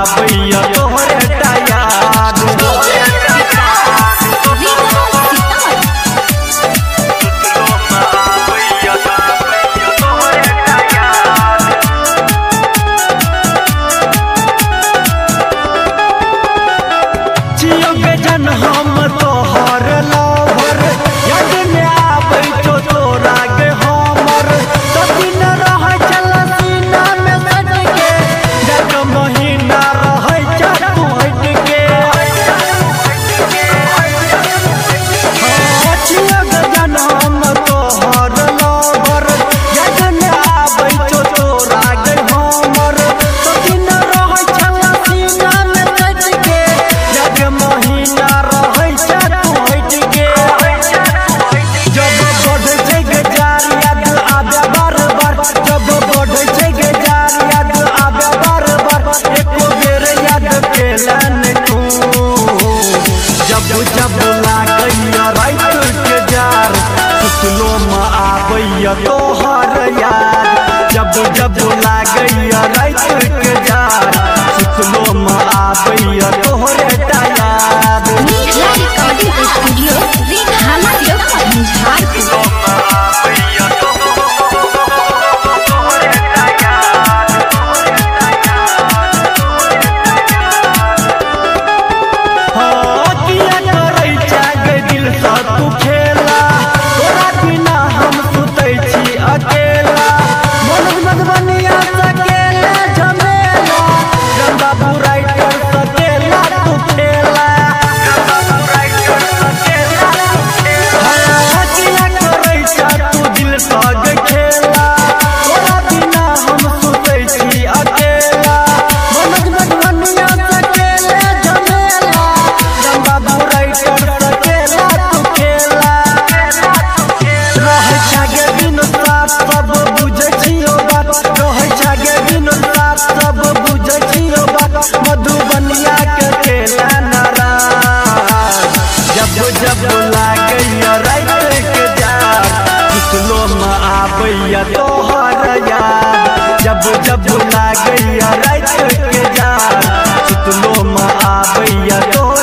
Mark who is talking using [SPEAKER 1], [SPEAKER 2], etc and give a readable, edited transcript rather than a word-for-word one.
[SPEAKER 1] आबैया तोहरे याद जियो के जन हम तोहर लवर याद में आबै तो तोरा के हमर तो दिन रह चल सीना में सज के जग महीना रह चल हट के जियो के जन हम तोहर लवर याद में आबै तो तोरा के हमर तो दिन रह चल सीना में सज के जग महीना रह चल हट के जब बढ़ छै के जार याद आबे बार बार जब बढ़ छै के जार याद आबे बार बार एको बेर याद केलन तू जब जब लागैया रात के जार सुतलो में आबैया तोहर याद जब जब लागैया रात के जार सुतलो में आबैया तोहरे याद
[SPEAKER 2] स्टूडियो
[SPEAKER 1] तू खेला तोरा बिना हम सुतै छी अकेला मन मधुबनिया सकेला झमेला गंदा बुराई कर सकेला तू खेला हकिया करै छा तू दिल सग खेला तोरा बिना हम सुतै छी अकेला मन मधुबनिया सकेला झमेला गंदा बुराई कर सकेला तू खेला रह छागे बिन साथ सब बुझै छियो बात रह छागे बिन साथ सब बुझै छियो बात मधुबनिया के खेला नाराज जब जब लागैया रात के जार सुतलो में आबैया तोहर याद जब जब लागैया रात के जार सुतलो में आबैया तोहर